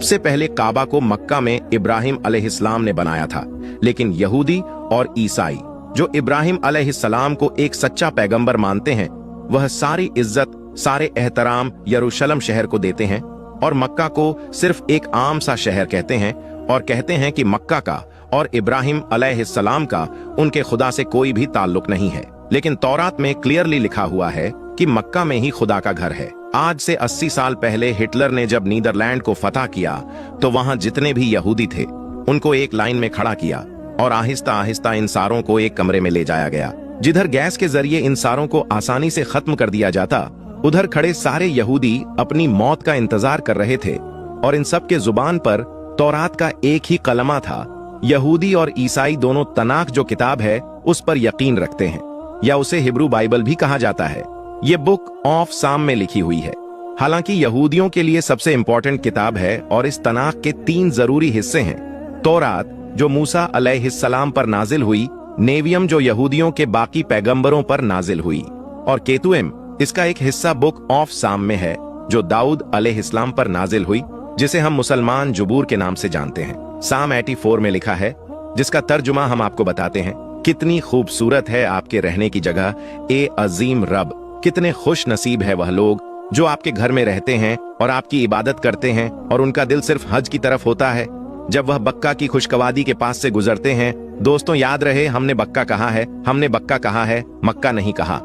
सबसे पहले काबा को मक्का में इब्राहिम अलैहिस्सलाम ने बनाया था, लेकिन यहूदी और ईसाई जो इब्राहिम अलैहिस्सलाम को एक सच्चा पैगंबर मानते हैं, वह सारी इज्जत, सारे एहतराम यरूशलेम शहर को देते हैं और मक्का को सिर्फ एक आम सा शहर कहते हैं और कहते हैं कि मक्का का और इब्राहिम अलैहिस्सलाम का उनके खुदा से कोई भी ताल्लुक नहीं है। लेकिन तौरात में क्लियरली लिखा हुआ है कि मक्का में ही खुदा का घर है। आज से 80 साल पहले हिटलर ने जब नीदरलैंड को फतह किया तो वहां जितने भी यहूदी थे उनको एक लाइन में खड़ा किया और आहिस्ता आहिस्ता इन सारों को एक कमरे में ले जाया गया। जिधर गैस के जरिए इन सारों को आसानी से खत्म कर दिया जाता, उधर खड़े सारे यहूदी अपनी मौत का इंतजार कर रहे थे और इन सब के जुबान पर तौरात का एक ही कलमा था। यहूदी और ईसाई दोनों तनाख जो किताब है उस पर यकीन रखते हैं, या उसे हिब्रू बाइबल भी कहा जाता है। ये बुक ऑफ साम में लिखी हुई है। हालांकि यहूदियों के लिए सबसे इंपॉर्टेंट किताब है और इस तनाख के 3 जरूरी हिस्से हैं। तौरात जो मूसा अलैहिस्सलाम पर नाजिल हुई, नेवियम जो यहूदियों के बाकी पैगंबरों पर नाजिल हुई, और केतुएम इसका एक हिस्सा बुक ऑफ साम में है जो दाऊद अलैहिस्सलाम पर नाजिल हुई, जिसे हम मुसलमान जुबूर के नाम से जानते हैं। साम 84 में लिखा है, जिसका तर्जुमा हम आपको बताते हैं। कितनी खूबसूरत है आपके रहने की जगह, ए अजीम रब। कितने खुश नसीब है वह लोग जो आपके घर में रहते हैं और आपकी इबादत करते हैं और उनका दिल सिर्फ हज की तरफ होता है। जब वह बक्का की खुशकवादी के पास से गुजरते हैं, दोस्तों याद रहे हमने बक्का कहा है, हमने बक्का कहा है, मक्का नहीं कहा।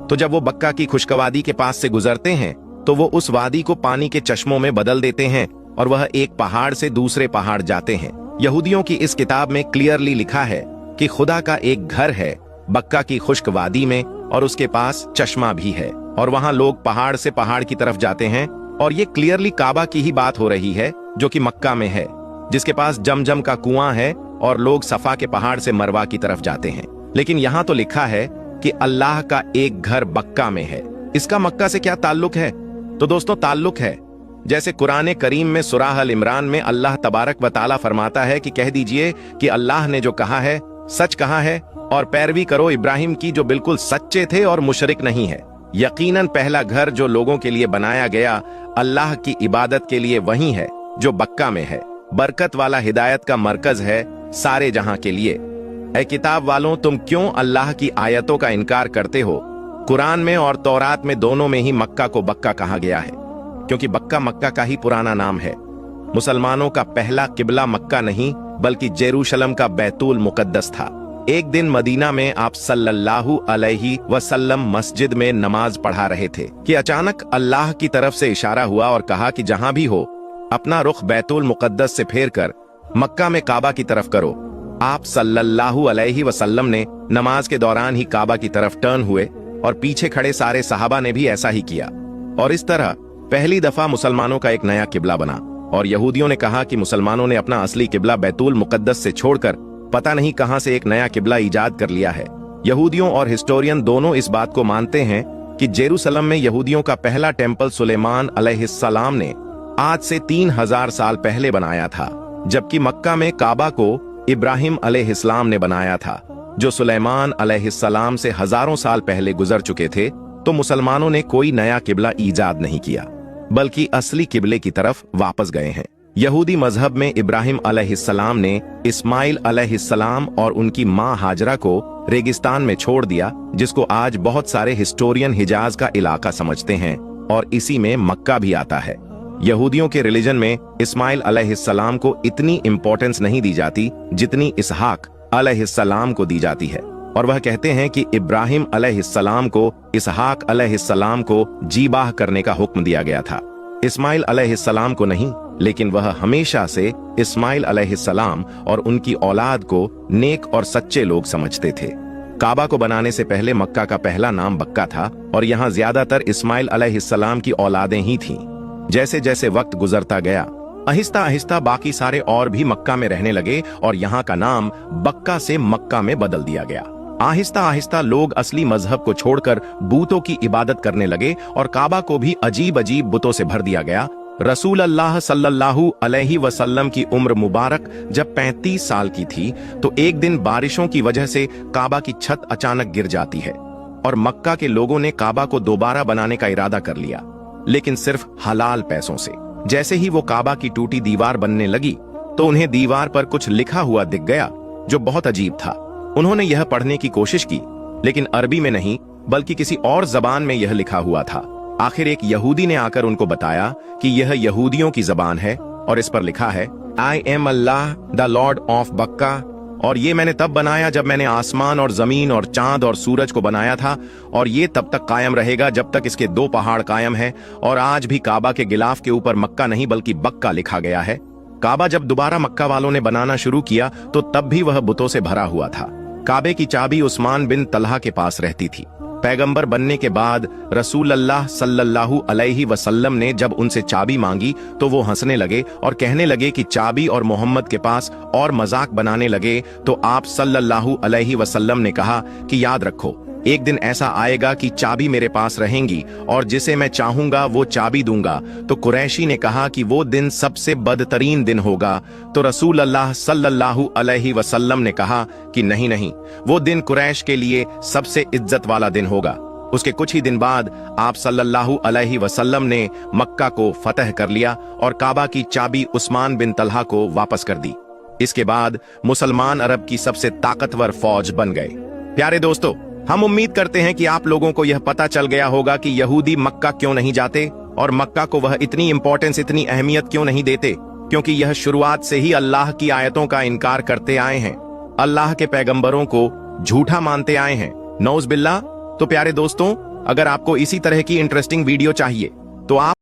तो जब वो बक्का की खुशकवादी के पास से गुजरते हैं तो वो उस वादी को पानी के चश्मों में बदल देते हैं और वह एक पहाड़ से दूसरे पहाड़ जाते हैं। यहूदियों की इस किताब में क्लियरली लिखा है कि खुदा का एक घर है बक्का की खुश्क वादी में और उसके पास चश्मा भी है और वहां लोग पहाड़ से पहाड़ की तरफ जाते हैं। और ये क्लियरली काबा की ही बात हो रही है जो कि मक्का में है, जिसके पास जमजम का कुआं है और लोग सफा के पहाड़ से मरवा की तरफ जाते हैं। लेकिन यहाँ तो लिखा है कि अल्लाह का एक घर बक्का में है। इसका मक्का से क्या ताल्लुक है? तो दोस्तों ताल्लुक है, जैसे कुरान करीम में सूरह अल इमरान में अल्लाह तबारक व तआला फरमाता है कि कह दीजिए कि अल्लाह ने जो कहा है सच कहा है और पैरवी करो इब्राहिम की जो बिल्कुल सच्चे थे और मुशरिक नहीं है। यकीनन पहला घर जो लोगों के लिए बनाया गया अल्लाह की इबादत के लिए वही है जो बक्का में है। बरकत वाला हिदायत का मरकज है सारे जहां के लिए। ऐ किताब वालों, तुम क्यों अल्लाह की आयतों का इनकार करते हो? कुरान में और तौरात में दोनों में ही मक्का को बक्का कहा गया है, क्योंकि बक्का मक्का का ही पुराना नाम है। मुसलमानों का पहला किबला मक्का नहीं बल्कि जेरूशलम का बैतुल मुकद्दस था। एक दिन मदीना में आप सल्लल्लाहु अलैहि वसल्लम मस्जिद में नमाज पढ़ा रहे थे कि अचानक अल्लाह की तरफ से इशारा हुआ और कहा कि जहां भी हो अपना रुख बैतुल मुकद्दस से फेर कर मक्का में काबा की तरफ करो। आप सल्लल्लाहु अलैहि वसल्लम ने नमाज के दौरान ही काबा की तरफ टर्न हुए और पीछे खड़े सारे सहाबा ने भी ऐसा ही किया और इस तरह पहली दफा मुसलमानों का एक नया किबला बना। और यहूदियों ने कहा कि मुसलमानों ने अपना असली किबला बैतुल मुकद्दस से छोड़कर पता नहीं कहां से एक नया किबला इजाद कर लिया है। यहूदियों और हिस्टोरियन दोनों इस बात को मानते हैं कि जेरूसलम में यहूदियों का पहला टेम्पल सुलेमान अलैहिस्सलाम ने आज से 3000 साल पहले बनाया था, जबकि मक्का में काबा को इब्राहिम अलैहिस्सलाम ने बनाया था जो सुलेमान अलैहिस्सलाम से हजारों साल पहले गुजर चुके थे। तो मुसलमानों ने कोई नया किबला ईजाद नहीं किया बल्कि असली किबले की तरफ वापस गए हैं। यहूदी मजहब में इब्राहिम अलैहिस्सलाम ने इस्माइल अलैहिस्सलाम और उनकी मां हाजरा को रेगिस्तान में छोड़ दिया, जिसको आज बहुत सारे हिस्टोरियन हिजाज का इलाका समझते हैं और इसी में मक्का भी आता है। यहूदियों के रिलीजन में इस्माइल अलैहिस्सलाम को इतनी इंपॉर्टेंस नहीं दी जाती जितनी इसहाक अलैहिस्सलाम को दी जाती है, और वह कहते हैं कि इब्राहिम अलैहिस्सलाम को इसहाक अलैहिस्सलाम को जीबाह करने का हुक्म दिया गया था, इस्माइल अलैहिस्सलाम को नहीं। लेकिन वह हमेशा से इस्माइल अलैहिस्सलाम और उनकी औलाद को नेक और सच्चे लोग समझते थे। काबा को बनाने से पहले मक्का का पहला नाम बक्का था और यहाँ ज्यादातर इस्माइल अलैहिस्सलाम की औलादें ही थीं। जैसे जैसे वक्त गुजरता गया आहिस्ता आहिस्ता बाकी सारे और भी मक्का में रहने लगे और यहाँ का नाम बक्का से मक्का में बदल दिया गया। आहिस्ता आहिस्ता लोग असली मजहब को छोड़कर बूतों की इबादत करने लगे और काबा को भी अजीब अजीब बुतों से भर दिया गया। रसूल अल्लाह सल्लल्लाहु अलैहि वसल्लम की उम्र मुबारक जब 35 साल की थी तो एक दिन बारिशों की वजह से काबा की छत अचानक गिर जाती है और मक्का के लोगों ने काबा को दोबारा बनाने का इरादा कर लिया, लेकिन सिर्फ हलाल पैसों से। जैसे ही वो काबा की टूटी दीवार बनने लगी तो उन्हें दीवार पर कुछ लिखा हुआ दिख गया जो बहुत अजीब था। उन्होंने यह पढ़ने की कोशिश की, लेकिन अरबी में नहीं बल्कि किसी और जबान में यह लिखा हुआ था। आखिर एक यहूदी ने आकर उनको बताया कि यह यहूदियों की जबान है और इस पर लिखा है, I am Allah the Lord of बक्का, और ये मैंने तब बनाया जब मैंने आसमान और जमीन और चांद और सूरज को बनाया था, और ये तब तक कायम रहेगा जब तक इसके 2 पहाड़ कायम हैं। और आज भी काबा के गिलाफ के ऊपर मक्का नहीं बल्कि बक्का लिखा गया है। काबा जब दोबारा मक्का वालों ने बनाना शुरू किया तो तब भी वह बुतों से भरा हुआ था। काबे की चाबी उस्मान बिन तलहा के पास रहती थी। पैगंबर बनने के बाद रसूल अल्लाह सल्लल्लाहु अलैहि वसल्लम ने जब उनसे चाबी मांगी तो वो हंसने लगे और कहने लगे कि चाबी, और मोहम्मद के पास और मजाक बनाने लगे। तो आप सल्लल्लाहु अलैहि वसल्लम ने कहा कि याद रखो, एक दिन ऐसा आएगा कि चाबी मेरे पास रहेंगी और जिसे मैं चाहूंगा वो चाबी दूंगा। तो कुरैशी ने कहा कि वो दिन सबसे बदतरीन दिन होगा। तो रसूल अल्लाह सल्लल्लाहु अलैहि वसल्लम ने कहा कि नहीं नहीं, वो दिन कुरैश के लिए सबसे इज्जत वाला दिन होगा। उसके कुछ ही दिन बाद आप सल्लल्लाहु अलैहि वसल्लम ने मक्का को फतह कर लिया और काबा की चाबी उस्मान बिन तलहा को वापस कर दी। इसके बाद मुसलमान अरब की सबसे ताकतवर फौज बन गए। प्यारे दोस्तों, हम उम्मीद करते हैं कि आप लोगों को यह पता चल गया होगा कि यहूदी मक्का क्यों नहीं जाते और मक्का को वह इतनी इंपॉर्टेंस, इतनी अहमियत क्यों नहीं देते, क्योंकि यह शुरुआत से ही अल्लाह की आयतों का इनकार करते आए हैं, अल्लाह के पैगंबरों को झूठा मानते आए हैं, नौज बिल्लाह। तो प्यारे दोस्तों, अगर आपको इसी तरह की इंटरेस्टिंग वीडियो चाहिए तो आप